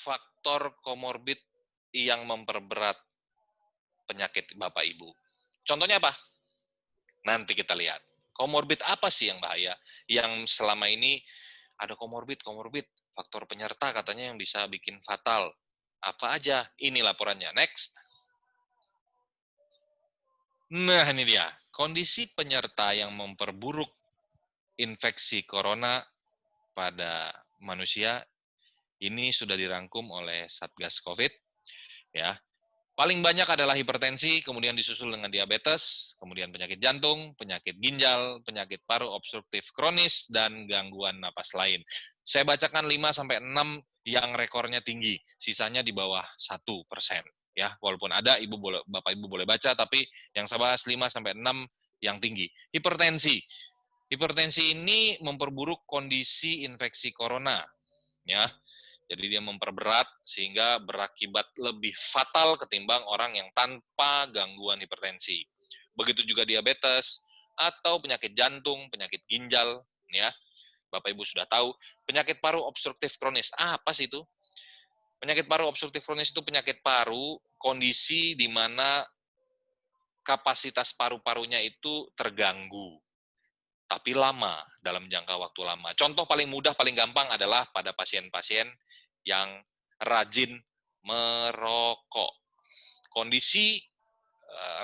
faktor komorbid yang memperberat penyakit Bapak Ibu. Contohnya apa? Nanti kita lihat. Komorbid apa sih yang bahaya? Yang selama ini ada komorbid, faktor penyerta katanya yang bisa bikin fatal. Apa aja? Ini laporannya. Next. Nah, ini dia. Kondisi penyerta yang memperburuk infeksi corona pada manusia ini sudah dirangkum oleh Satgas Covid, ya. Paling banyak adalah hipertensi, kemudian disusul dengan diabetes, kemudian penyakit jantung, penyakit ginjal, penyakit paru obstruktif kronis, dan gangguan napas lain. Saya bacakan 5-6 yang rekornya tinggi, sisanya di bawah 1%. Ya, walaupun ada Bapak Ibu boleh baca, tapi yang saya bahas 5-6 yang tinggi. Hipertensi. Hipertensi ini memperburuk kondisi infeksi corona, ya. Jadi dia memperberat sehingga berakibat lebih fatal ketimbang orang yang tanpa gangguan hipertensi. Begitu juga diabetes atau penyakit jantung, penyakit ginjal, ya. Bapak Ibu sudah tahu, penyakit paru obstruktif kronis. Apa sih itu? Penyakit paru obstruktif kronis itu penyakit paru, kondisi di mana kapasitas paru-parunya itu terganggu, tapi lama, dalam jangka waktu lama. Contoh paling mudah, paling gampang adalah pada pasien-pasien yang rajin merokok. Kondisi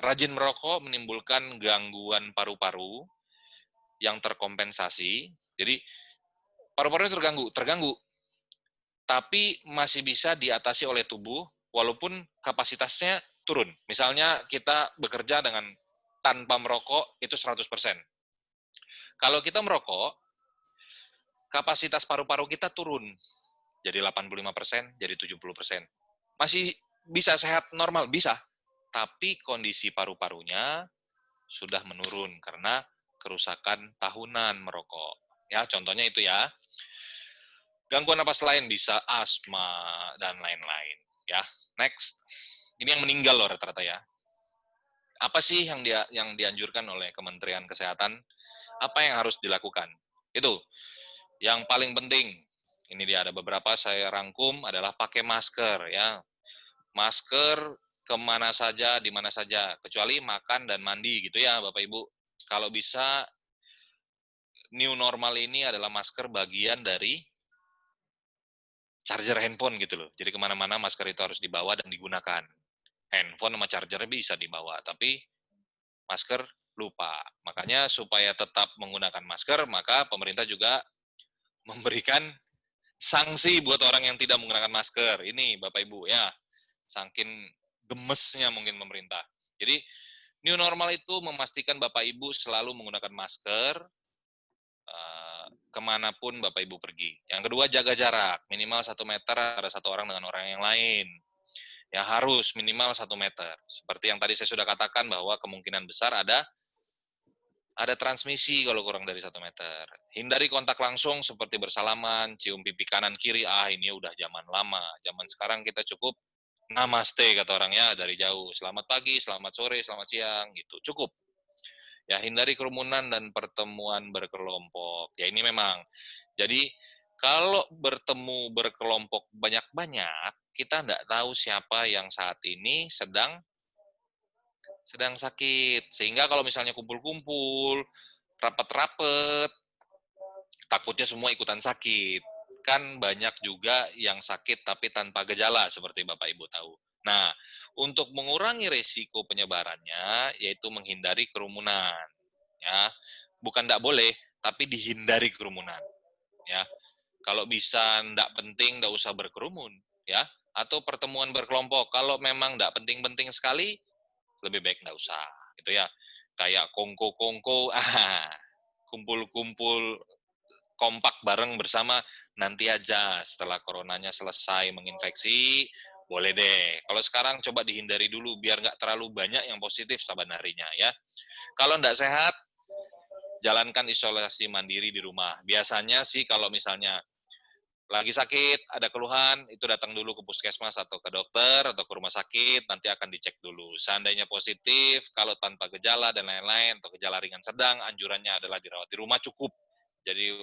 rajin merokok menimbulkan gangguan paru-paru yang terkompensasi. Jadi paru-parunya terganggu, tapi masih bisa diatasi oleh tubuh walaupun kapasitasnya turun. Misalnya kita bekerja dengan tanpa merokok itu 100%. Kalau kita merokok, kapasitas paru-paru kita turun. Jadi 85%, jadi 70%. Masih bisa sehat normal? Bisa. Tapi kondisi paru-parunya sudah menurun karena kerusakan tahunan merokok. Ya, contohnya itu ya. Gangguan napas lain bisa asma dan lain-lain. Ya, next. Ini yang meninggal loh rata-rata ya. Apa sih yang dianjurkan oleh Kementerian Kesehatan? Apa yang harus dilakukan? Itu yang paling penting. Ini dia ada beberapa saya rangkum adalah pakai masker ya. Masker kemana saja, di mana saja, kecuali makan dan mandi gitu ya Bapak Ibu. Kalau bisa new normal ini adalah masker bagian dari charger handphone gitu loh. Jadi kemana-mana masker itu harus dibawa dan digunakan. Handphone sama chargernya bisa dibawa, tapi masker lupa. Makanya supaya tetap menggunakan masker, maka pemerintah juga memberikan sanksi buat orang yang tidak menggunakan masker. Ini Bapak Ibu ya, saking gemesnya mungkin pemerintah. Jadi new normal itu memastikan Bapak Ibu selalu menggunakan masker kemanapun Bapak Ibu pergi. Yang kedua, jaga jarak, minimal 1 meter antara satu orang dengan orang yang lain. Ya harus minimal 1 meter. Seperti yang tadi saya sudah katakan bahwa kemungkinan besar ada transmisi kalau kurang dari 1 meter. Hindari kontak langsung seperti bersalaman, cium pipi kanan kiri, ini udah zaman lama. Zaman sekarang kita cukup namaste kata orangnya dari jauh. Selamat pagi, selamat sore, selamat siang, gitu. Cukup. Ya, hindari kerumunan dan pertemuan berkelompok. Ya, ini memang. Jadi, kalau bertemu berkelompok banyak-banyak, kita tidak tahu siapa yang saat ini sedang sakit. Sehingga kalau misalnya kumpul-kumpul, rapat-rapat, takutnya semua ikutan sakit. Kan banyak juga yang sakit tapi tanpa gejala, seperti Bapak Ibu tahu. Nah, untuk mengurangi risiko penyebarannya, yaitu menghindari kerumunan. Ya, bukan tidak boleh, tapi dihindari kerumunan. Ya, kalau bisa tidak penting, tidak usah berkerumun. Ya, atau pertemuan berkelompok. Kalau memang tidak penting-penting sekali, lebih baik nggak usah. Gitu ya. Kayak kongko-kongko, kumpul-kumpul kompak bareng bersama nanti aja setelah coronanya selesai menginfeksi, boleh deh. Kalau sekarang coba dihindari dulu biar nggak terlalu banyak yang positif saban harinya ya. Kalau nggak sehat, jalankan isolasi mandiri di rumah. Biasanya sih kalau misalnya lagi sakit, ada keluhan, itu datang dulu ke puskesmas atau ke dokter atau ke rumah sakit, nanti akan dicek dulu. Seandainya positif, kalau tanpa gejala dan lain-lain, atau gejala ringan sedang, anjurannya adalah dirawat di rumah cukup. Jadi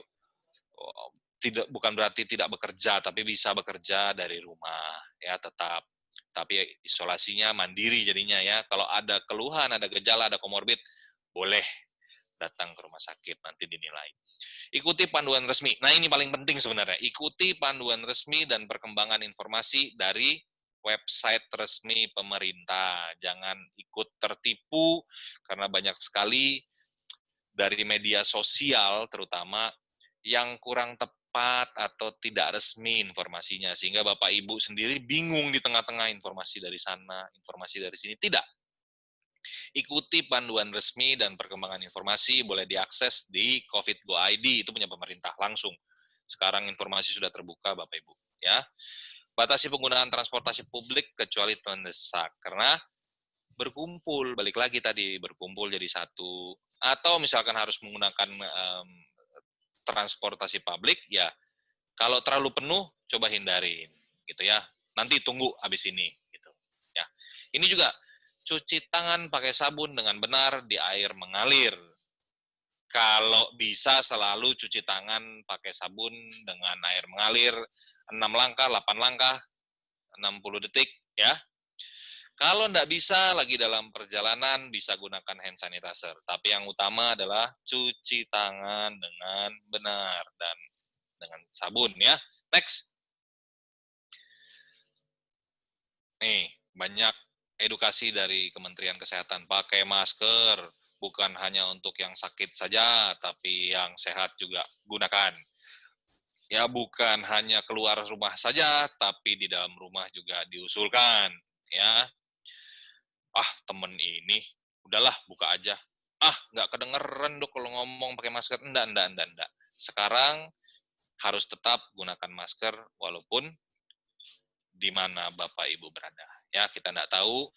bukan berarti tidak bekerja, tapi bisa bekerja dari rumah ya tetap. Tapi isolasinya mandiri jadinya ya. Kalau ada keluhan, ada gejala, ada komorbid, boleh datang ke rumah sakit nanti dinilai. Ikuti panduan resmi. Nah, ini paling penting sebenarnya. Ikuti panduan resmi dan perkembangan informasi dari website resmi pemerintah. Jangan ikut tertipu karena banyak sekali dari media sosial terutama yang kurang tepat atau tidak resmi informasinya, sehingga Bapak Ibu sendiri bingung di tengah-tengah informasi dari sana, informasi dari sini. Tidak. Ikuti panduan resmi dan perkembangan informasi boleh diakses di COVID Go ID, itu punya pemerintah langsung. Sekarang informasi sudah terbuka Bapak Ibu. Ya. Batasi penggunaan transportasi publik kecuali mendesak, karena berkumpul, balik lagi tadi, berkumpul jadi satu, atau misalkan harus menggunakan transportasi publik, ya kalau terlalu penuh, coba hindarin, gitu ya. Nanti tunggu habis ini, gitu. Ya. Ini juga cuci tangan pakai sabun dengan benar di air mengalir. Kalau bisa selalu cuci tangan pakai sabun dengan air mengalir 6 langkah, 8 langkah, 60 detik, ya. Kalau tidak bisa, lagi dalam perjalanan, bisa gunakan hand sanitizer. Tapi yang utama adalah cuci tangan dengan benar dan dengan sabun, ya. Next. Nih, banyak edukasi dari Kementerian Kesehatan. Pakai masker, bukan hanya untuk yang sakit saja, tapi yang sehat juga gunakan. Ya, bukan hanya keluar rumah saja, tapi di dalam rumah juga diusulkan. Ya, temen ini, udahlah buka aja. Nggak kedengeran dok kalau ngomong pakai masker. Enggak. Sekarang harus tetap gunakan masker walaupun di mana Bapak Ibu berada. Ya, kita enggak tahu.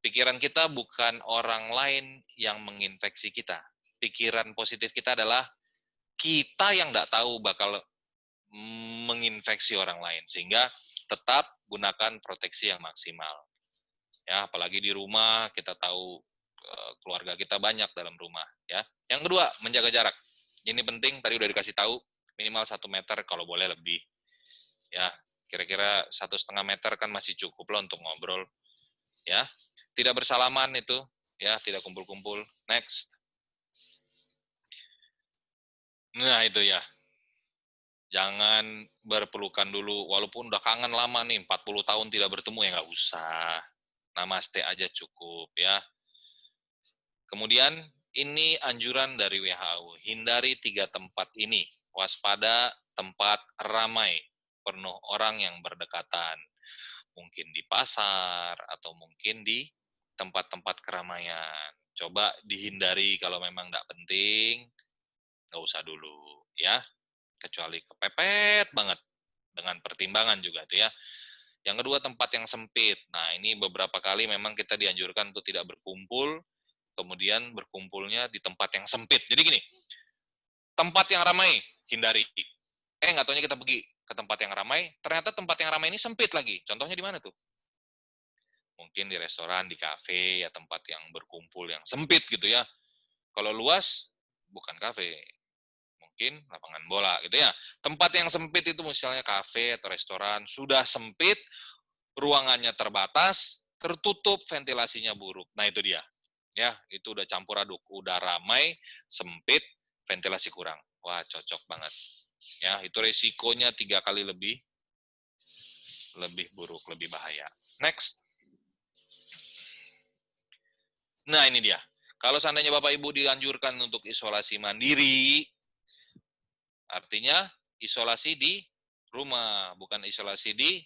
Pikiran kita bukan orang lain yang menginfeksi kita. Pikiran positif kita adalah kita yang enggak tahu bakal menginfeksi orang lain. Sehingga tetap gunakan proteksi yang maksimal. Ya, apalagi di rumah kita tahu keluarga kita banyak dalam rumah. Ya, yang kedua menjaga jarak. Ini penting. Tadi udah dikasih tahu minimal 1 meter kalau boleh lebih. Ya, kira-kira 1,5 meter kan masih cukup loh untuk ngobrol. Ya, tidak bersalaman itu, ya, tidak kumpul-kumpul. Next. Nah, itu ya. Jangan berpelukan dulu, walaupun udah kangen lama nih, 40 tahun tidak bertemu, ya nggak usah. Namaste aja cukup, ya. Kemudian, ini anjuran dari WHO. Hindari 3 tempat ini. Waspada tempat ramai, penuh orang yang berdekatan. Mungkin di pasar, atau mungkin di tempat-tempat keramaian. Coba dihindari kalau memang nggak penting, nggak usah dulu, ya. Kecuali kepepet banget, dengan pertimbangan juga tuh ya. Yang kedua, tempat yang sempit. Nah, ini beberapa kali memang kita dianjurkan untuk tidak berkumpul, kemudian berkumpulnya di tempat yang sempit. Jadi gini, tempat yang ramai, hindari. Nggak taunya kita pergi ke tempat yang ramai, ternyata tempat yang ramai ini sempit lagi. Contohnya di mana tuh? Mungkin di restoran, di kafe, ya tempat yang berkumpul yang sempit gitu ya. Kalau luas, bukan kafe, mungkin lapangan bola gitu ya. Tempat yang sempit itu misalnya kafe atau restoran, sudah sempit, ruangannya terbatas, tertutup, ventilasinya buruk. Nah itu dia. Ya, itu udah campur aduk, udah ramai, sempit, ventilasi kurang. Wah, cocok banget. Ya, itu resikonya 3 kali lebih buruk, lebih bahaya. Next. Nah, ini dia. Kalau seandainya Bapak Ibu dianjurkan untuk isolasi mandiri, artinya isolasi di rumah, bukan isolasi di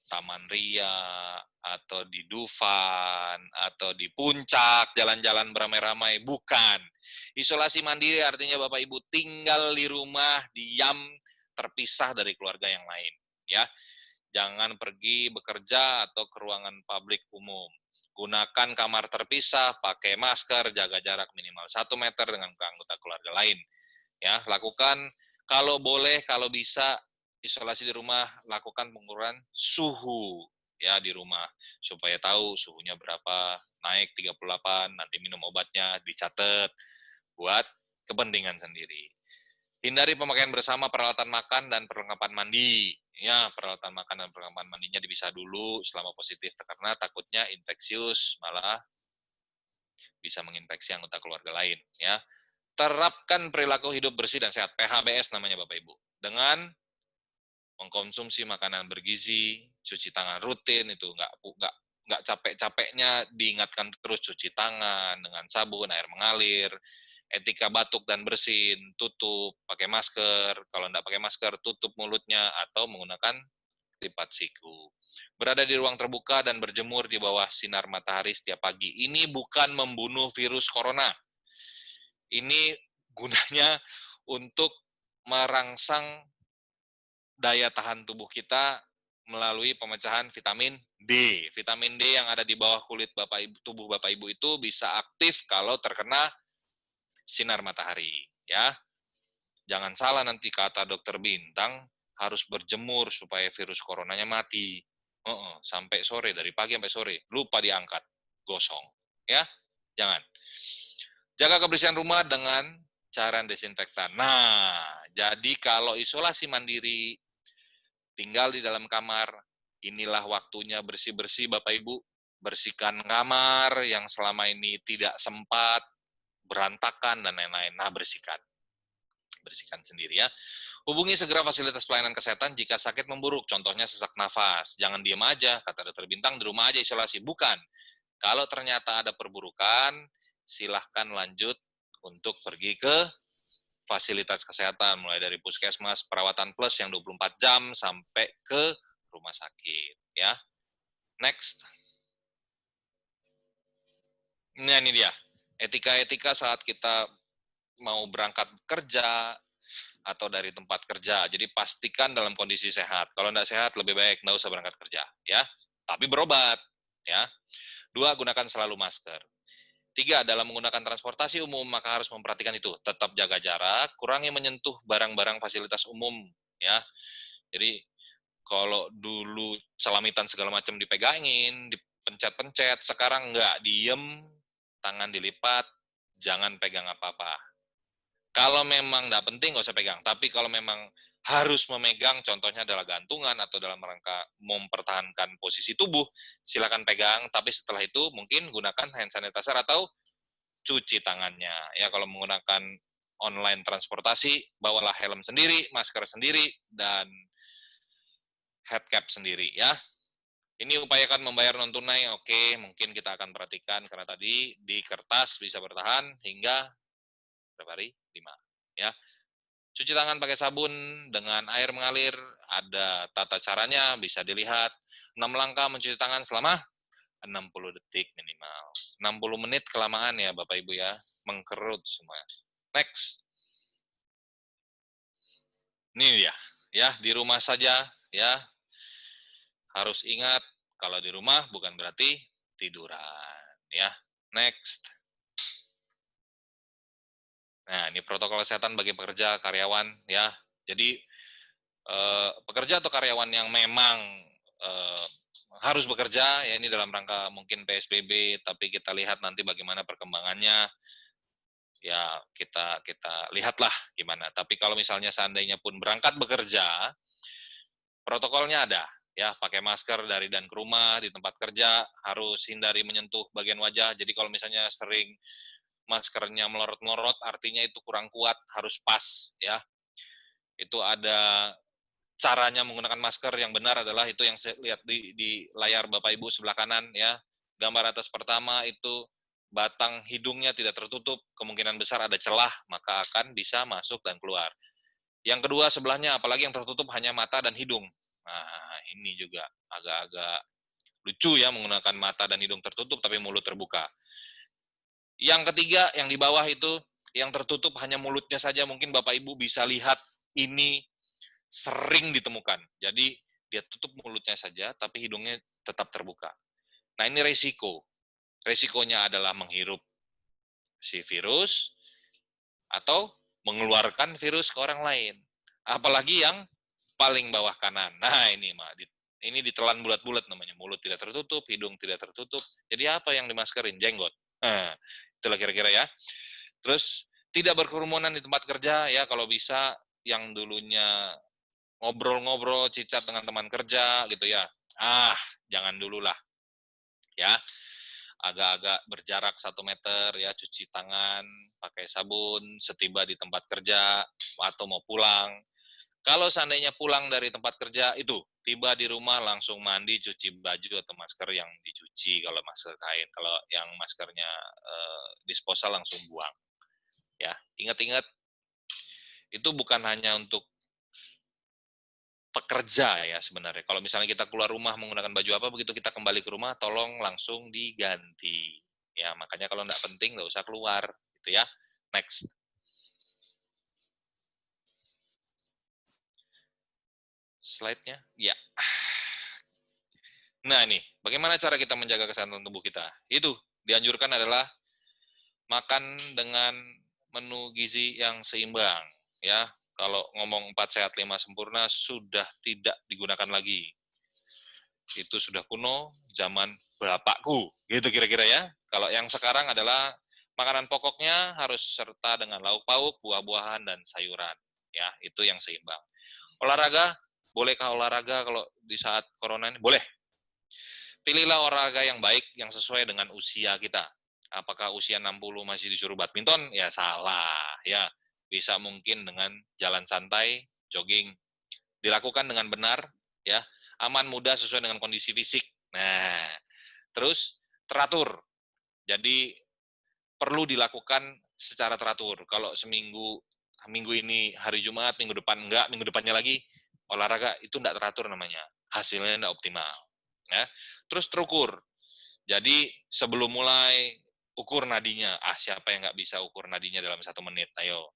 Taman Ria, atau di Dufan, atau di Puncak, jalan-jalan beramai-ramai. Bukan. Isolasi mandiri artinya Bapak Ibu tinggal di rumah, diam, terpisah dari keluarga yang lain. Ya, jangan pergi bekerja atau ke ruangan publik umum. Gunakan kamar terpisah, pakai masker, jaga jarak minimal 1 meter dengan anggota keluarga lain. Ya, lakukan kalau boleh, kalau bisa isolasi di rumah, lakukan pengukuran suhu ya di rumah supaya tahu suhunya berapa, naik 38, nanti minum obatnya dicatat buat kepentingan sendiri. Hindari pemakaian bersama peralatan makan dan perlengkapan mandi. Ya, peralatan makan dan perlengkapan mandinya dipisah dulu selama positif, karena takutnya infeksius, malah bisa menginfeksi anggota keluarga lain. Ya, terapkan perilaku hidup bersih dan sehat, PHBS namanya Bapak Ibu, dengan mengkonsumsi makanan bergizi, cuci tangan rutin, itu nggak capek-capeknya diingatkan terus cuci tangan dengan sabun, air mengalir, etika batuk dan bersin, tutup, pakai masker, kalau nggak pakai masker, tutup mulutnya, atau menggunakan lipat siku. Berada di ruang terbuka dan berjemur di bawah sinar matahari setiap pagi. Ini bukan membunuh virus corona. Ini gunanya untuk merangsang daya tahan tubuh kita melalui pemecahan vitamin D. Vitamin D yang ada di bawah kulit tubuh Bapak Ibu itu bisa aktif kalau terkena sinar matahari, ya. Jangan salah nanti kata dokter Bintang, harus berjemur supaya virus coronanya mati. Sampai sore, dari pagi sampai sore. Lupa diangkat, gosong. Ya, jangan. Jaga kebersihan rumah dengan cairan desinfektan. Nah, jadi kalau isolasi mandiri, tinggal di dalam kamar, inilah waktunya bersih-bersih Bapak Ibu. Bersihkan kamar yang selama ini tidak sempat, berantakan, dan lain-lain. Nah, bersihkan sendiri ya. Hubungi segera fasilitas pelayanan kesehatan jika sakit memburuk, contohnya sesak nafas. Jangan diam aja, kata dokter Bintang, di rumah aja isolasi. Bukan. Kalau ternyata ada perburukan, silahkan lanjut untuk pergi ke fasilitas kesehatan, mulai dari puskesmas, perawatan plus yang 24 jam, sampai ke rumah sakit. Ya. Next. Nah, ini dia. Etika-etika saat kita mau berangkat kerja, atau dari tempat kerja. Jadi pastikan dalam kondisi sehat. Kalau tidak sehat, lebih baik tidak usah berangkat kerja, ya. Tapi berobat, ya. 2, gunakan selalu masker. 3, dalam menggunakan transportasi umum, maka harus memperhatikan itu. Tetap jaga jarak, kurangi menyentuh barang-barang fasilitas umum, ya. Jadi, kalau dulu selamitan segala macam dipegangin, dipencet-pencet, sekarang enggak, diem, tangan dilipat, jangan pegang apa-apa. Kalau memang nggak penting, nggak usah pegang. Tapi kalau memang harus memegang, contohnya adalah gantungan atau dalam rangka mempertahankan posisi tubuh, silakan pegang. Tapi setelah itu mungkin gunakan hand sanitizer atau cuci tangannya. Ya, kalau menggunakan online transportasi, bawalah helm sendiri, masker sendiri, dan head cap sendiri. Ya, ini upayakan membayar non tunai. Oke, mungkin kita akan perhatikan karena tadi di kertas bisa bertahan hingga berapa hari? 5. Ya. Cuci tangan pakai sabun dengan air mengalir, ada tata caranya, bisa dilihat. 6 langkah mencuci tangan selama 60 detik minimal. 60 menit kelamaan ya Bapak Ibu ya, mengkerut semua. Next. Ini dia, ya, di rumah saja ya. Harus ingat, kalau di rumah bukan berarti tiduran, ya. Next. Nah, ini protokol kesehatan bagi pekerja, karyawan, ya. Jadi, pekerja atau karyawan yang memang harus bekerja, ya ini dalam rangka mungkin PSBB, tapi kita lihat nanti bagaimana perkembangannya, ya kita lihatlah gimana. Tapi kalau misalnya seandainya pun berangkat bekerja, protokolnya ada, ya pakai masker dari dan ke rumah, di tempat kerja harus hindari menyentuh bagian wajah. Jadi kalau misalnya sering maskernya melorot-melorot, artinya itu kurang kuat, harus pas, ya. Itu ada caranya menggunakan masker yang benar adalah itu yang saya lihat di layar Bapak Ibu sebelah kanan, ya. Gambar atas pertama itu batang hidungnya tidak tertutup, kemungkinan besar ada celah, maka akan bisa masuk dan keluar. Yang kedua sebelahnya, apalagi yang tertutup hanya mata dan hidung. Nah, ini juga agak-agak lucu ya, menggunakan mata dan hidung tertutup tapi mulut terbuka. Yang ketiga, yang di bawah itu, yang tertutup hanya mulutnya saja, mungkin Bapak Ibu bisa lihat ini sering ditemukan. Jadi dia tutup mulutnya saja, tapi hidungnya tetap terbuka. Nah, ini resiko. Resikonya adalah menghirup si virus atau mengeluarkan virus ke orang lain. Apalagi yang paling bawah kanan. Nah, ini ditelan bulat-bulat namanya. Mulut tidak tertutup, hidung tidak tertutup. Jadi apa yang dimaskerin? Jenggot. Nah, itulah kira-kira ya. Terus Tidak berkerumunan di tempat kerja, ya kalau bisa yang dulunya ngobrol-ngobrol, cicat dengan teman kerja gitu ya. Jangan dulu lah, ya. Agak-agak berjarak 1 meter, ya, cuci tangan, pakai sabun, setiba di tempat kerja, atau mau pulang. Kalau seandainya pulang dari tempat kerja, itu, tiba di rumah langsung mandi, cuci baju atau masker yang dicuci, kalau masker kain. Kalau yang maskernya disposal langsung buang. Ya, ingat-ingat, itu bukan hanya untuk pekerja ya sebenarnya. Kalau misalnya kita keluar rumah menggunakan baju apa, begitu kita kembali ke rumah, tolong langsung diganti. Ya, makanya kalau nggak penting, nggak usah keluar. Gitu ya. Next. Slide-nya. Ya. Nah, ini. Bagaimana cara kita menjaga kesehatan tubuh kita? Itu. Dianjurkan adalah makan dengan menu gizi yang seimbang. Ya. Kalau ngomong 4 sehat 5 sempurna, sudah tidak digunakan lagi. Itu sudah kuno, zaman bapakku, gitu kira-kira ya. Kalau yang sekarang adalah makanan pokoknya harus serta dengan lauk pauk, buah-buahan, dan sayuran. Ya, itu yang seimbang. Olahraga, bolehkah olahraga kalau di saat corona ini? Boleh. Pilihlah olahraga yang baik, yang sesuai dengan usia kita. Apakah usia 60 masih disuruh badminton? Ya salah. Ya, bisa mungkin dengan jalan santai, jogging. Dilakukan dengan benar, ya, aman, mudah, sesuai dengan kondisi fisik. Nah, terus teratur. Jadi perlu dilakukan secara teratur. Kalau minggu ini hari Jumat, minggu depan enggak, minggu depannya lagi olahraga, itu enggak teratur namanya. Hasilnya enggak optimal. Ya. Terus terukur. Jadi sebelum mulai ukur nadinya. Siapa yang nggak bisa ukur nadinya dalam 1 menit? Ayo.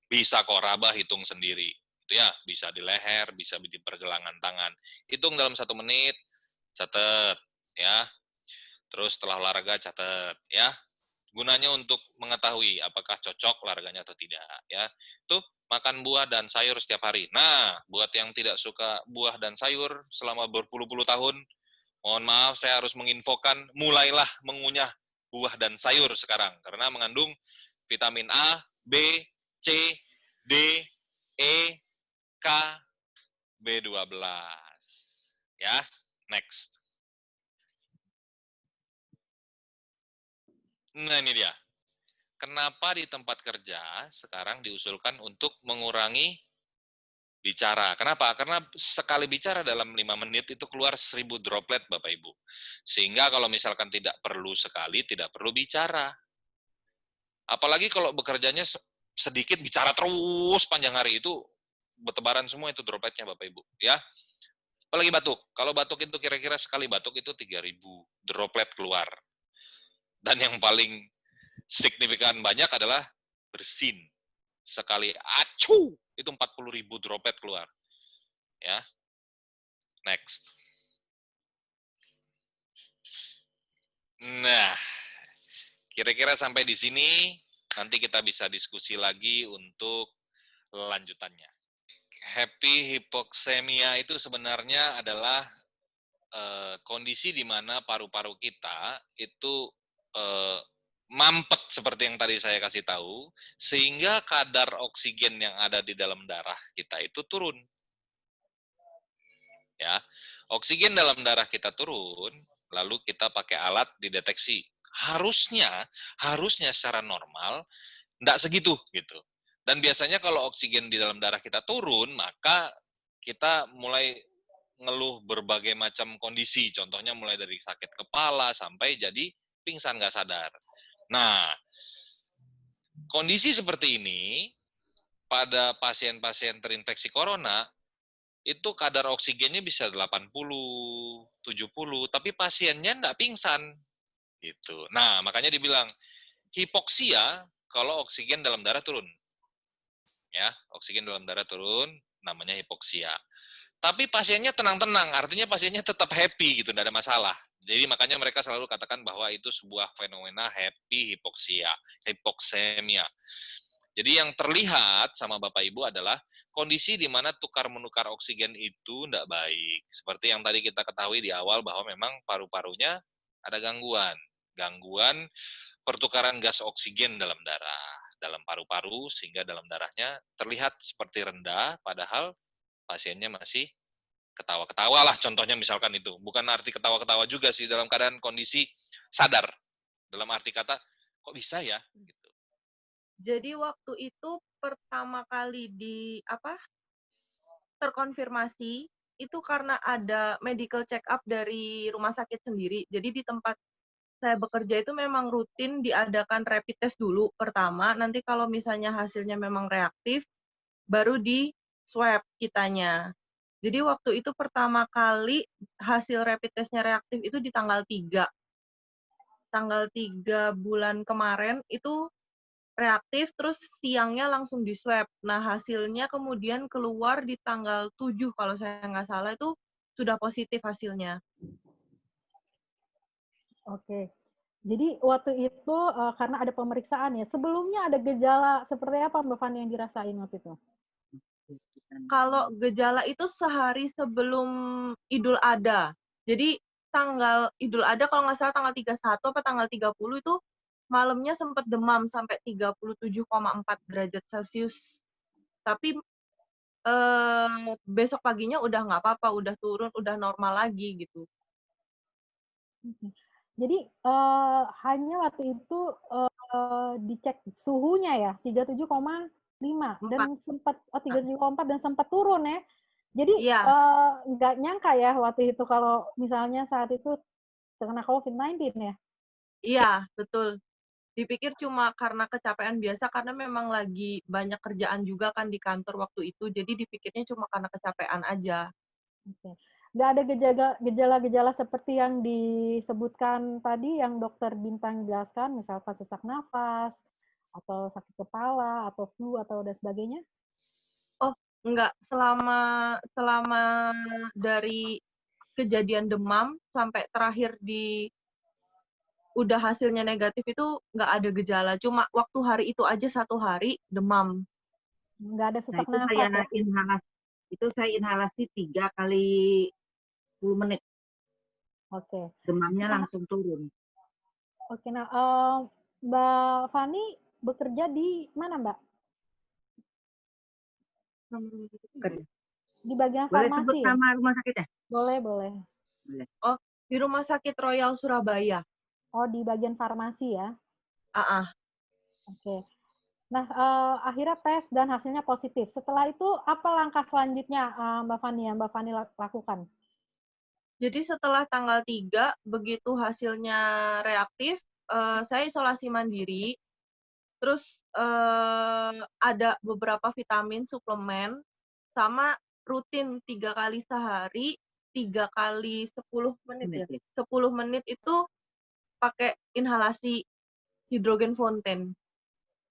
Bisa kok, Rabah hitung sendiri. Itu ya, bisa di leher, bisa di pergelangan tangan. Hitung dalam 1 menit, catat, ya. Terus setelah olahraga catat, ya. Gunanya untuk mengetahui apakah cocok olahraganya atau tidak, ya. Tuh, makan buah dan sayur setiap hari. Nah, buat yang tidak suka buah dan sayur selama berpuluh-puluh tahun, mohon maaf, saya harus menginfokan, mulailah mengunyah buah dan sayur sekarang, karena mengandung vitamin A, B, C, D, E, K, B12. Ya, next. Nah, ini dia. Kenapa di tempat kerja sekarang diusulkan untuk mengurangi bicara? Kenapa? Karena sekali bicara dalam 5 menit itu keluar 1.000 droplet, Bapak Ibu. Sehingga kalau misalkan tidak perlu sekali, tidak perlu bicara. Apalagi kalau bekerjanya sedikit, bicara terus panjang hari, itu bertebaran semua itu dropletnya, Bapak Ibu. Ya, apalagi batuk. Kalau batuk itu kira-kira sekali batuk itu 3.000 droplet keluar. Dan yang paling signifikan banyak adalah bersin. Sekali acu itu 40.000 droplet keluar. Ya. Next. Nah, kira-kira sampai di sini, nanti kita bisa diskusi lagi untuk lanjutannya. Happy hipoksemia itu sebenarnya adalah kondisi di mana paru-paru kita itu mampet seperti yang tadi saya kasih tahu, sehingga kadar oksigen yang ada di dalam darah kita itu turun. Ya, oksigen dalam darah kita turun, lalu kita pakai alat dideteksi. Harusnya secara normal enggak segitu gitu. Dan biasanya kalau oksigen di dalam darah kita turun, maka kita mulai ngeluh berbagai macam kondisi. Contohnya mulai dari sakit kepala sampai jadi pingsan nggak sadar. Nah, kondisi seperti ini pada pasien-pasien terinfeksi corona itu kadar oksigennya bisa 80, 70, tapi pasiennya nggak pingsan. Gitu. Nah, makanya dibilang hipoksia kalau oksigen dalam darah turun. Ya, oksigen dalam darah turun, namanya hipoksia. Tapi pasiennya tenang-tenang, artinya pasiennya tetap happy gitu, tidak ada masalah. Jadi makanya mereka selalu katakan bahwa itu sebuah fenomena happy hipoksia, hipoksemia. Jadi yang terlihat sama Bapak Ibu adalah kondisi di mana tukar-menukar oksigen itu tidak baik. Seperti yang tadi kita ketahui di awal bahwa memang paru-parunya ada gangguan. Gangguan pertukaran gas oksigen dalam darah. dalam paru-paru sehingga dalam darahnya terlihat seperti rendah, padahal pasiennya masih ketawa-ketawa lah contohnya misalkan itu. Bukan arti ketawa-ketawa juga sih, dalam keadaan kondisi sadar. Dalam arti kata, kok bisa ya? Gitu. Jadi waktu itu pertama kali terkonfirmasi itu karena ada medical check up dari rumah sakit sendiri. Jadi di tempat saya bekerja itu memang rutin diadakan rapid test dulu pertama, nanti kalau misalnya hasilnya memang reaktif, baru di swab kitanya. Jadi waktu itu pertama kali hasil rapid testnya reaktif itu di tanggal 3. Tanggal 3 bulan kemarin itu reaktif, terus siangnya langsung di swab. Nah, hasilnya kemudian keluar di tanggal 7 kalau saya nggak salah itu sudah positif hasilnya. Oke. Jadi waktu itu karena ada pemeriksaan ya, sebelumnya ada gejala seperti apa Mbak Fani yang dirasain waktu itu? Kalau gejala itu sehari sebelum Idul Adha. Jadi tanggal Idul Adha kalau nggak salah tanggal 31 apa tanggal 30 itu malamnya sempat demam sampai 37,4 derajat Celcius. Tapi besok paginya udah nggak apa-apa, udah turun, udah normal lagi gitu. Jadi hanya waktu itu dicek suhunya ya 37,5 dan sempat 37,4 dan sempat turun ya. Jadi Iya. nggak nyangka ya waktu itu kalau misalnya saat itu terkena COVID-19 ya. Iya, betul. Dipikir cuma karena kecapean biasa karena memang lagi banyak kerjaan juga kan di kantor waktu itu. Jadi dipikirnya cuma karena kecapean aja. Oke. Nggak ada gejala-gejala seperti yang disebutkan tadi yang dokter Bintang jelaskan, misalkan sesak nafas, atau sakit kepala, atau flu, atau dan sebagainya? Oh, enggak. Selama dari kejadian demam sampai terakhir udah hasilnya negatif itu nggak ada gejala. Cuma waktu hari itu aja 1 hari demam. Nggak ada Nah, sesak itu nafas saya ya? inhalasi 3 kali 10 menit. Oke. Demamnya langsung turun. Oke, nah Mbak Fani bekerja di mana Mbak? Di bagian Boleh sebut farmasi ya? nama rumah sakitnya? Boleh, boleh. Oh, di Rumah Sakit Royal Surabaya. Oh, di bagian farmasi ya? Oke. Nah, akhirnya tes dan hasilnya positif. Setelah itu, apa langkah selanjutnya Mbak Fani yang Mbak Fani lakukan? Jadi setelah tanggal 3, begitu hasilnya reaktif, saya isolasi mandiri. Terus ada beberapa vitamin, suplemen, sama rutin 3 kali sehari, 3 kali 10 menit ya? 10 menit itu pakai inhalasi hidrogen fonten.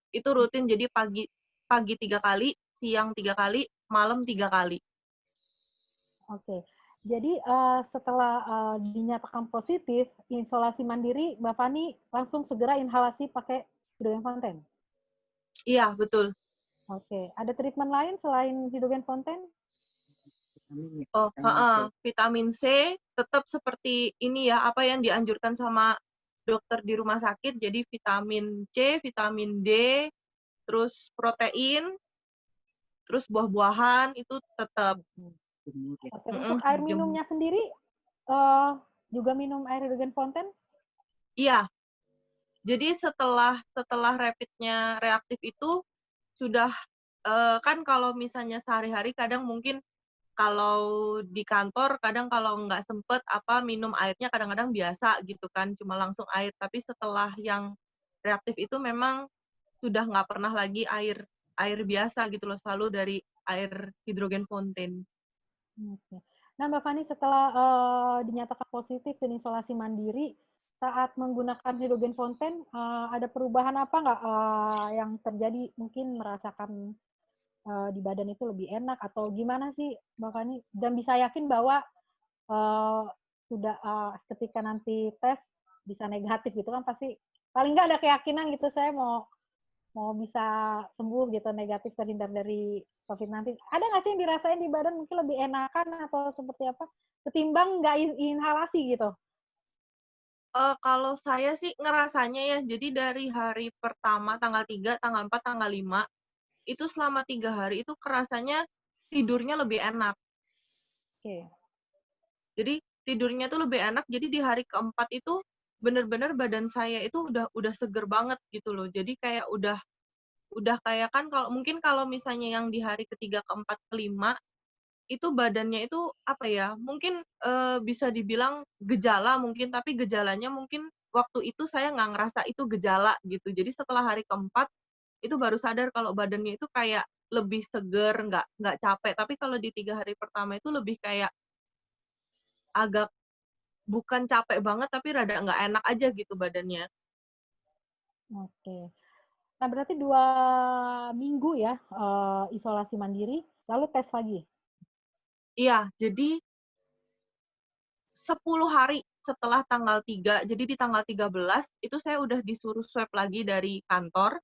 Itu rutin, jadi pagi 3 kali, siang 3 kali, malam 3 kali. Oke. Jadi setelah dinyatakan positif, isolasi mandiri, Mbak Fani langsung segera inhalasi pakai hidrogen fonten? Iya, betul. Oke. Ada treatment lain selain hidrogen fonten? Oh, vitamin C tetap seperti ini ya, apa yang dianjurkan sama dokter di rumah sakit. Jadi vitamin C, vitamin D, terus protein, terus buah-buahan itu tetap. Oke. Untuk air minumnya sendiri juga minum air hidrogen fonten? Iya. Jadi setelah rapidnya reaktif itu sudah kan kalau misalnya sehari-hari kadang mungkin kalau di kantor kadang kalau nggak sempet minum airnya kadang-kadang biasa gitu kan, cuma langsung air. Tapi setelah yang reaktif itu memang sudah nggak pernah lagi air biasa gitu loh, selalu dari air hidrogen fonten. Oke. Nah Mbak Fani setelah dinyatakan positif dan isolasi mandiri, saat menggunakan hidrogen fonten ada perubahan apa nggak yang terjadi? Mungkin merasakan di badan itu lebih enak atau gimana sih Mbak Fani? Dan bisa yakin bahwa sudah ketika nanti tes bisa negatif gitu kan pasti paling nggak ada keyakinan gitu saya mau bisa sembuh gitu negatif terhindar dari COVID-19. Ada nggak sih yang dirasain di badan mungkin lebih enakan atau seperti apa ketimbang nggak inhalasi gitu? Kalau saya sih ngerasanya ya, jadi dari hari pertama tanggal 3, tanggal 4, tanggal 5, itu selama 3 hari itu kerasanya tidurnya lebih enak. Oke. Jadi tidurnya tuh lebih enak, jadi di hari keempat itu bener-bener badan saya itu udah seger banget gitu loh. Jadi kayak udah kayak kan kalau mungkin kalau misalnya yang di hari ketiga, keempat, kelima itu badannya itu apa ya, mungkin, bisa dibilang gejala mungkin, tapi gejalanya mungkin waktu itu saya nggak ngerasa itu gejala gitu. Jadi setelah hari keempat, itu baru sadar kalau badannya itu kayak lebih seger, nggak capek. Tapi kalau di 3 hari pertama itu lebih kayak agak bukan capek banget, tapi rada nggak enak aja gitu badannya. Oke. Nah, berarti 2 minggu ya, isolasi mandiri, lalu tes lagi? Iya, jadi 10 hari setelah tanggal 3, jadi di tanggal 13 itu saya udah disuruh swab lagi dari kantor.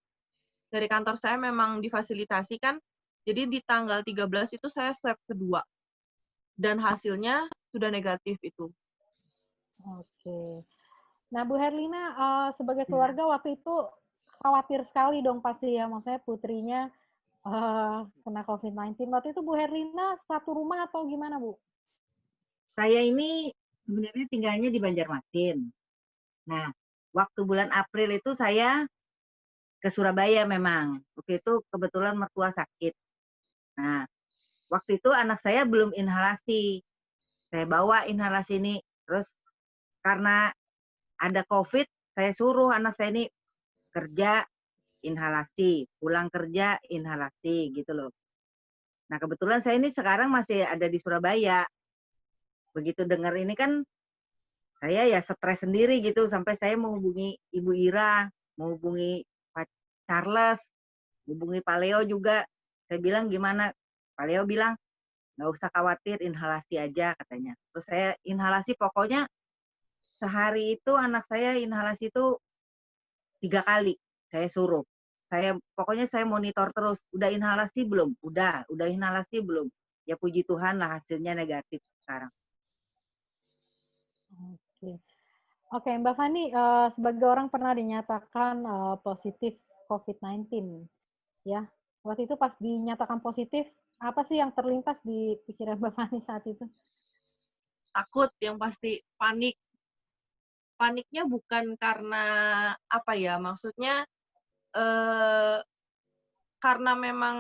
Dari kantor saya memang difasilitasi kan, jadi di tanggal 13 itu saya swab kedua, dan hasilnya sudah negatif itu. Oke. Nah, Bu Herlina, sebagai Ya. keluarga waktu itu khawatir sekali dong pasti ya, maksudnya putrinya, kena COVID-19. Waktu itu Bu Herlina satu rumah atau gimana, Bu? Saya ini sebenarnya tinggalnya di Banjarmasin. Nah, waktu bulan April itu saya ke Surabaya memang. Waktu itu kebetulan mertua sakit. Nah, waktu itu anak saya belum inhalasi. Saya bawa inhalasi ini. Terus karena ada COVID, saya suruh anak saya ini kerja inhalasi, pulang kerja inhalasi gitu loh. Nah, kebetulan saya ini sekarang masih ada di Surabaya. Begitu dengar ini kan saya ya stres sendiri gitu sampai saya menghubungi Ibu Ira, menghubungi Pak Charles, hubungi Pak Leo juga. Saya bilang gimana? Pak Leo bilang nggak usah khawatir, inhalasi aja katanya. Terus saya inhalasi pokoknya sehari itu anak saya inhalasi itu 3 kali saya suruh. Pokoknya saya monitor terus. Udah inhalasi belum? Udah inhalasi belum? Ya puji Tuhan lah hasilnya negatif sekarang. Oke. Oke, Mbak Fani, sebagai orang pernah dinyatakan positif COVID-19, ya. Waktu itu pas dinyatakan positif, apa sih yang terlintas di pikiran Mbak Fani saat itu? Takut yang pasti, panik. Paniknya bukan karena apa ya, maksudnya karena memang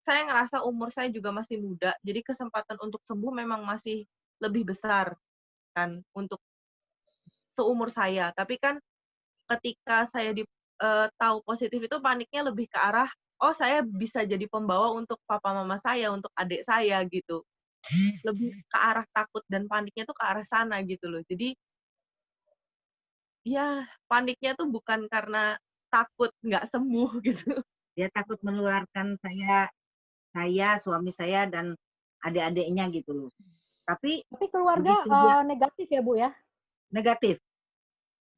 saya ngerasa umur saya juga masih muda, jadi kesempatan untuk sembuh memang masih lebih besar kan untuk seumur saya. Tapi kan ketika saya tahu positif itu paniknya lebih ke arah, oh saya bisa jadi pembawa untuk papa mama saya, untuk adik saya gitu. Lebih ke arah takut dan paniknya tuh ke arah sana gitu loh. Jadi ya paniknya tuh bukan karena takut nggak sembuh gitu. Dia takut menularkan saya, suami saya dan adik-adiknya gitu loh. Tapi Tapi keluarga begitu dia negatif ya, Bu ya? negatif,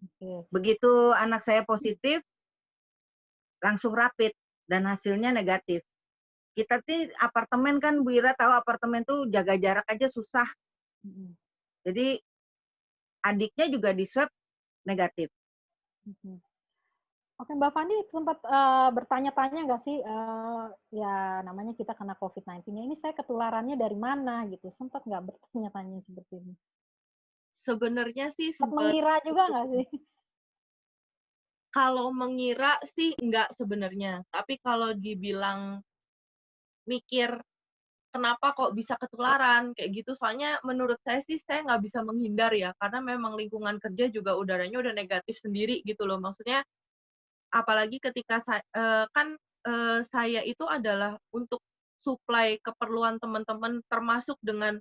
Oke. begitu anak saya positif langsung rapid dan hasilnya negatif. Kita tuh apartemen kan Bu Ira tahu apartemen tuh jaga jarak aja susah. Mhm, Jadi adiknya juga di swab negatif. mhm. Oke, Mbak Fani sempat bertanya-tanya nggak sih, ya namanya kita kena COVID-19, ini saya ketularannya dari mana gitu, sempat nggak bertanya-tanya seperti ini? Sebenarnya sih Sempat sempat mengira juga nggak sih? kalau mengira sih enggak sebenarnya, tapi kalau dibilang mikir kenapa kok bisa ketularan kayak gitu, soalnya menurut saya sih saya nggak bisa menghindar ya, karena memang lingkungan kerja juga udaranya udah negatif sendiri gitu loh. Maksudnya apalagi ketika kan, saya itu adalah untuk suplai keperluan teman-teman termasuk dengan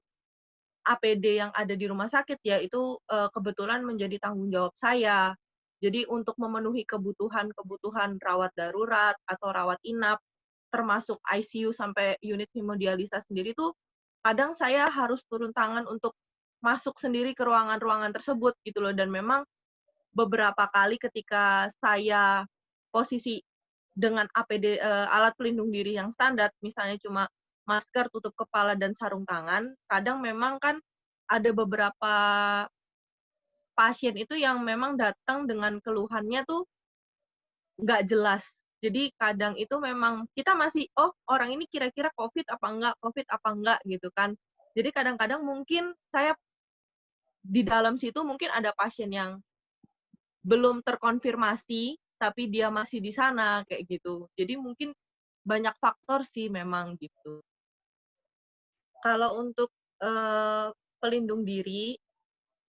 APD yang ada di rumah sakit ya, itu, kebetulan menjadi tanggung jawab saya. Jadi untuk memenuhi kebutuhan-kebutuhan rawat darurat atau rawat inap, termasuk ICU sampai unit hemodialisa sendiri tuh, kadang saya harus turun tangan untuk masuk sendiri ke ruangan-ruangan tersebut gitu loh. Dan memang beberapa kali ketika saya posisi dengan APD, alat pelindung diri yang standar, misalnya cuma masker, tutup kepala, dan sarung tangan, kadang memang kan ada beberapa pasien itu yang memang datang dengan keluhannya tuh nggak jelas. Jadi kadang itu memang kita masih, oh orang ini kira-kira COVID apa enggak gitu kan. Jadi kadang-kadang mungkin saya di dalam situ mungkin ada pasien yang belum terkonfirmasi, tapi dia masih di sana kayak gitu. Jadi mungkin banyak faktor sih memang gitu. Kalau untuk pelindung diri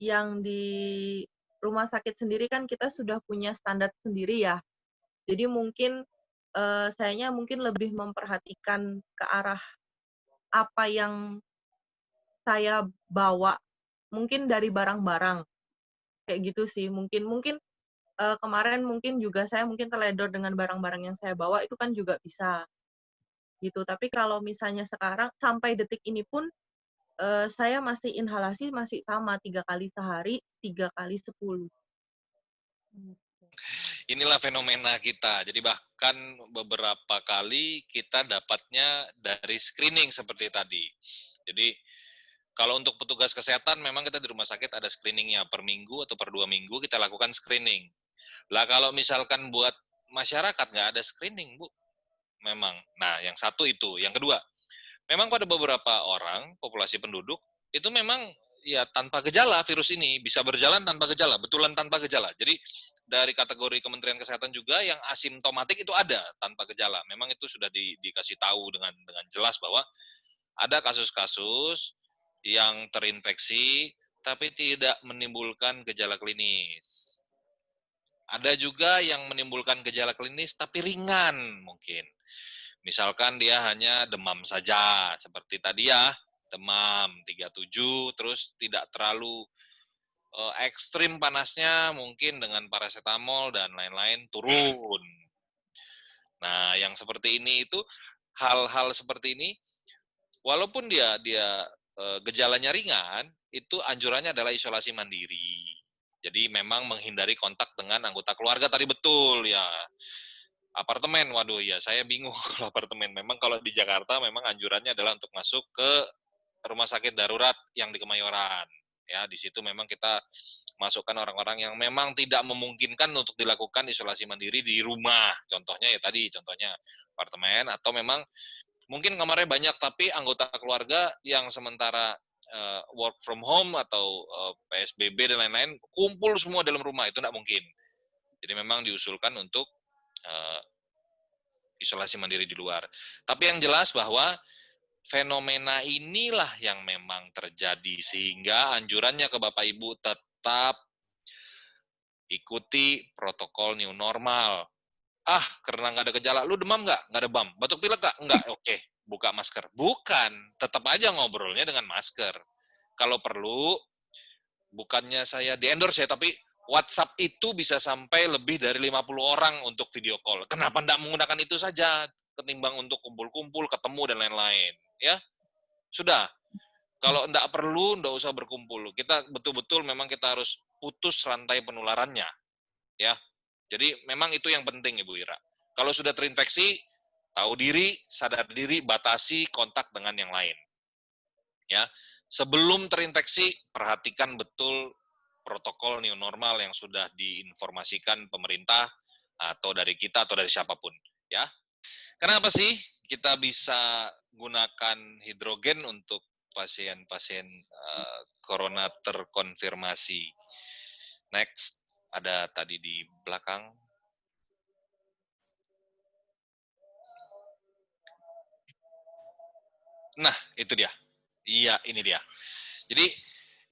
yang di rumah sakit sendiri kan kita sudah punya standar sendiri ya. Jadi mungkin sayanya mungkin lebih memperhatikan ke arah apa yang saya bawa, mungkin dari barang-barang kayak gitu sih. Mungkin kemarin mungkin juga saya mungkin teledor dengan barang-barang yang saya bawa itu kan juga bisa gitu. Tapi kalau misalnya sekarang sampai detik ini pun saya masih inhalasi masih sama 3 kali sehari, 3 kali 10. Inilah fenomena kita. Jadi bahkan beberapa kali kita dapatnya dari screening seperti tadi. Jadi kalau untuk petugas kesehatan memang kita di rumah sakit ada screeningnya per minggu atau per 2 minggu kita lakukan screening. Lah kalau misalkan buat masyarakat nggak ada screening, Bu. Memang. Nah, yang satu itu. Yang kedua, memang pada beberapa orang, populasi penduduk, itu memang ya tanpa gejala virus ini, bisa berjalan tanpa gejala, betulan tanpa gejala. Jadi dari kategori Kementerian Kesehatan juga yang asimptomatik itu ada tanpa gejala. Memang itu sudah dikasih tahu dengan jelas bahwa ada kasus-kasus yang terinfeksi tapi tidak menimbulkan gejala klinis. Ada juga yang menimbulkan gejala klinis tapi ringan mungkin. Misalkan dia hanya demam saja, seperti tadi ya, demam 37, terus tidak terlalu ekstrim panasnya, mungkin dengan paracetamol dan lain-lain turun. Nah, yang seperti ini itu, hal-hal seperti ini, walaupun dia gejalanya ringan, itu anjurannya adalah isolasi mandiri. Jadi memang menghindari kontak dengan anggota keluarga tadi betul ya. Apartemen, waduh ya saya bingung kalau apartemen. Memang kalau di Jakarta memang anjurannya adalah untuk masuk ke rumah sakit darurat yang di Kemayoran. Ya, di situ memang kita masukkan orang-orang yang memang tidak memungkinkan untuk dilakukan isolasi mandiri di rumah. Contohnya ya tadi, contohnya apartemen atau memang mungkin kamarnya banyak tapi anggota keluarga yang sementara work from home atau PSBB dan lain-lain kumpul semua dalam rumah itu tidak mungkin. Jadi memang diusulkan untuk isolasi mandiri di luar. Tapi yang jelas bahwa fenomena inilah yang memang terjadi sehingga anjurannya ke Bapak Ibu tetap ikuti protokol new normal. Ah, karena nggak ada gejala, lu demam nggak? Nggak ada demam. Batuk pilek nggak? Nggak. Oke, buka masker. Bukan, tetap aja ngobrolnya dengan masker. Kalau perlu, bukannya saya di-endorse ya, tapi WhatsApp itu bisa sampai lebih dari 50 orang untuk video call. Kenapa tidak menggunakan itu saja? Ketimbang untuk kumpul-kumpul, ketemu, dan lain-lain. Ya, sudah. Kalau tidak perlu, tidak usah berkumpul. Kita betul-betul memang kita harus putus rantai penularannya. Ya, jadi memang itu yang penting, Ibu Ira. Kalau sudah terinfeksi, tahu diri, sadar diri, batasi kontak dengan yang lain. Ya, sebelum terinfeksi, perhatikan betul protokol new normal yang sudah diinformasikan pemerintah atau dari kita atau dari siapapun, ya. Kenapa sih kita bisa gunakan hidrogen untuk pasien-pasien corona terkonfirmasi? Next, ada tadi di belakang. Nah, itu dia. Iya, ini dia. Jadi,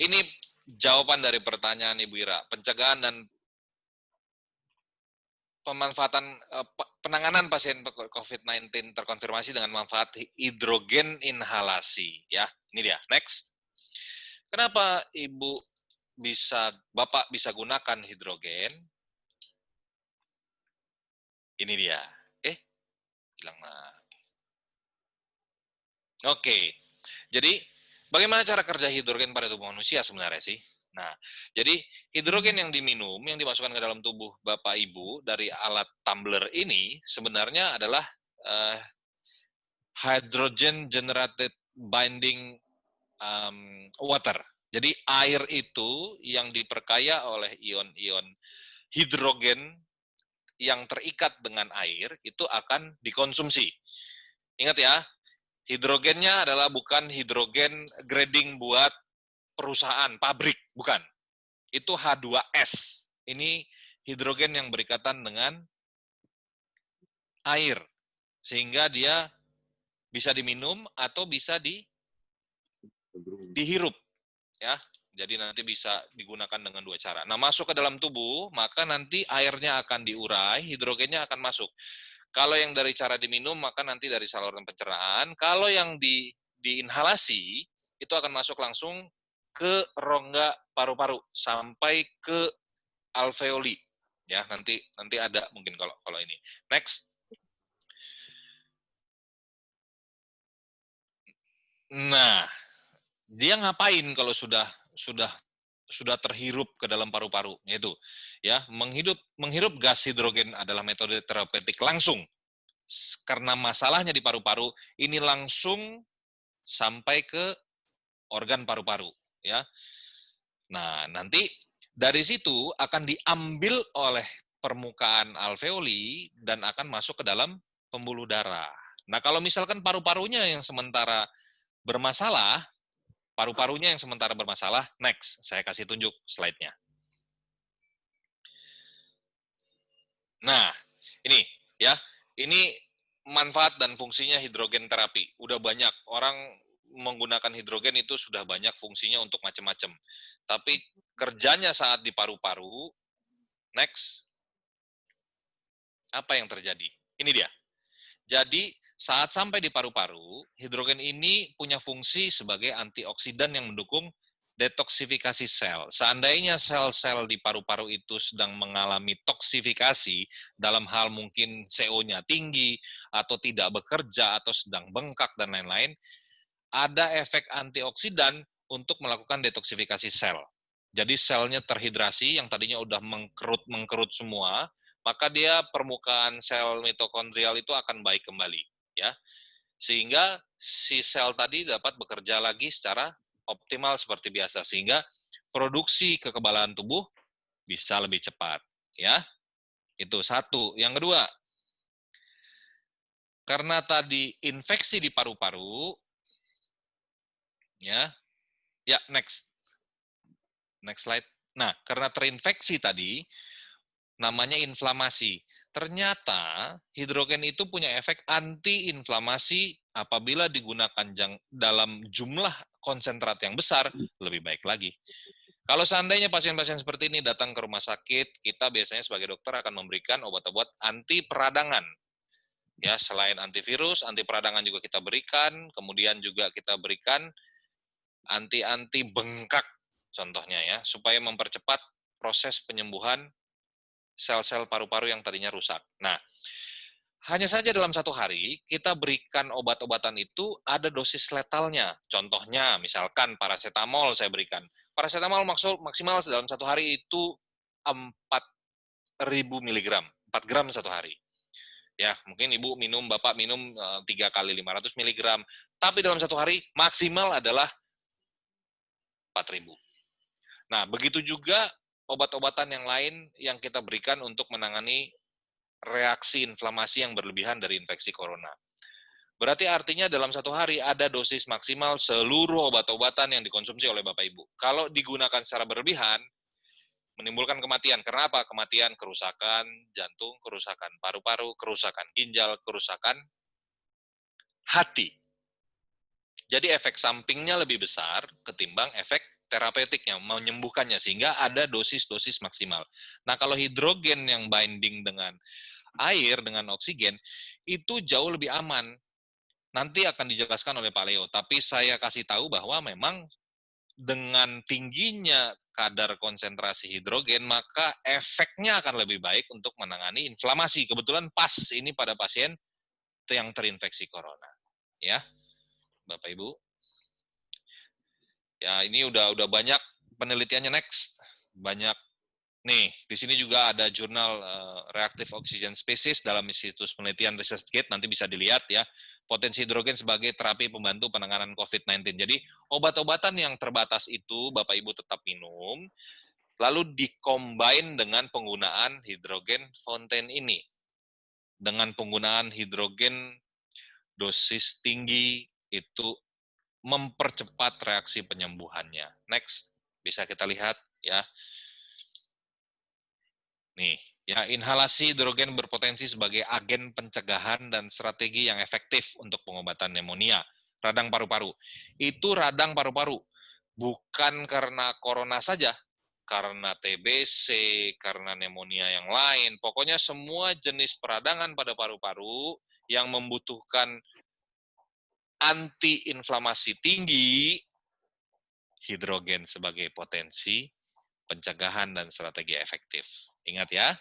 ini jawaban dari pertanyaan Ibu Ira. Pencegahan dan pemanfaatan penanganan pasien COVID-19 terkonfirmasi dengan manfaat hidrogen inhalasi. Ya, ini dia. Next. Kenapa Bapak bisa gunakan hidrogen? Ini dia. Hilang lagi. Oke. Jadi, bagaimana cara kerja hidrogen pada tubuh manusia sebenarnya sih? Nah, jadi hidrogen yang diminum, yang dimasukkan ke dalam tubuh Bapak Ibu dari alat tumbler ini sebenarnya adalah hydrogen generated binding water. Jadi air itu yang diperkaya oleh ion-ion hidrogen yang terikat dengan air itu akan dikonsumsi. Ingat ya, hidrogennya adalah bukan hidrogen grading buat perusahaan, pabrik, bukan. Itu H2S. Ini hidrogen yang berikatan dengan air, sehingga dia bisa diminum atau bisa dihirup. Ya, jadi nanti bisa digunakan dengan dua cara. Nah, masuk ke dalam tubuh, maka nanti airnya akan diurai, hidrogennya akan masuk. Kalau yang dari cara diminum, maka nanti dari saluran pencernaan. Kalau yang diinhalasi, itu akan masuk langsung ke rongga paru-paru sampai ke alveoli. Ya, nanti ada mungkin kalau ini. Next. Nah, dia ngapain kalau sudah terhirup ke dalam paru-paru? Yaitu ya, menghirup gas hidrogen adalah metode terapeutik langsung. Karena masalahnya di paru-paru, ini langsung sampai ke organ paru-paru, ya. Nah, nanti dari situ akan diambil oleh permukaan alveoli dan akan masuk ke dalam pembuluh darah. Nah, kalau misalkan paru-parunya yang sementara bermasalah, next, saya kasih tunjuk slide-nya. Nah, ini ya, ini manfaat dan fungsinya hidrogen terapi. Udah banyak orang menggunakan hidrogen itu sudah banyak fungsinya untuk macam-macam. Tapi kerjanya saat di paru-paru, next, apa yang terjadi? Ini dia. Jadi saat sampai di paru-paru, hidrogen ini punya fungsi sebagai antioksidan yang mendukung detoksifikasi sel. Seandainya sel-sel di paru-paru itu sedang mengalami toksifikasi, dalam hal mungkin CO-nya tinggi, atau tidak bekerja, atau sedang bengkak, dan lain-lain, ada efek antioksidan untuk melakukan detoksifikasi sel. Jadi selnya terhidrasi, yang tadinya udah mengkerut semua, maka dia permukaan sel mitokondrial itu akan baik kembali, ya. Sehingga si sel tadi dapat bekerja lagi secara optimal seperti biasa, sehingga produksi kekebalan tubuh bisa lebih cepat, ya. Itu satu. Yang kedua, karena tadi infeksi di paru-paru, ya, next slide. Nah, karena terinfeksi tadi, namanya inflamasi. Ternyata hidrogen itu punya efek anti-inflamasi apabila digunakan dalam jumlah konsentrat yang besar, lebih baik lagi. Kalau seandainya pasien-pasien seperti ini datang ke rumah sakit, kita biasanya sebagai dokter akan memberikan obat-obat anti peradangan. Ya, selain antivirus, anti peradangan juga kita berikan, kemudian juga kita berikan anti bengkak contohnya ya, supaya mempercepat proses penyembuhan sel-sel paru-paru yang tadinya rusak. Nah, hanya saja dalam satu hari, kita berikan obat-obatan itu ada dosis letalnya. Contohnya, misalkan paracetamol saya berikan. Paracetamol maksimal dalam satu hari itu 4.000 mg, 4 gram satu hari. Ya, mungkin ibu minum, bapak minum 3 kali 500 mg. Tapi dalam satu hari, maksimal adalah 4.000. Nah, begitu juga obat-obatan yang lain yang kita berikan untuk menangani reaksi inflamasi yang berlebihan dari infeksi corona. Berarti artinya dalam satu hari ada dosis maksimal seluruh obat-obatan yang dikonsumsi oleh Bapak Ibu. Kalau digunakan secara berlebihan, menimbulkan kematian. Karena apa? Kematian, kerusakan jantung, kerusakan paru-paru, kerusakan ginjal, kerusakan hati. Jadi efek sampingnya lebih besar ketimbang efek terapeutiknya, menyembuhkannya, sehingga ada dosis-dosis maksimal. Nah, kalau hidrogen yang binding dengan air, dengan oksigen, itu jauh lebih aman. Nanti akan dijelaskan oleh Pak Leo, tapi saya kasih tahu bahwa memang dengan tingginya kadar konsentrasi hidrogen, maka efeknya akan lebih baik untuk menangani inflamasi. Kebetulan pas ini pada pasien yang terinfeksi corona. Ya, Bapak Ibu. Ya, ini udah banyak penelitiannya, next. Banyak Nih, di sini juga ada jurnal Reactive Oxygen Species dalam Institut Penelitian ResearchGate, nanti bisa dilihat ya, potensi hidrogen sebagai terapi pembantu penanganan COVID-19. Jadi, obat-obatan yang terbatas itu Bapak Ibu tetap minum, lalu dikombin dengan penggunaan hidrogen fonten ini. Dengan penggunaan hidrogen dosis tinggi, itu mempercepat reaksi penyembuhannya. Next, bisa kita lihat ya. Nih, ya, inhalasi hidrogen berpotensi sebagai agen pencegahan dan strategi yang efektif untuk pengobatan pneumonia, radang paru-paru. Itu radang paru-paru, bukan karena corona saja, karena TBC, karena pneumonia yang lain. Pokoknya semua jenis peradangan pada paru-paru yang membutuhkan antiinflamasi tinggi, hidrogen sebagai potensi pencegahan dan strategi efektif. Ingat ya.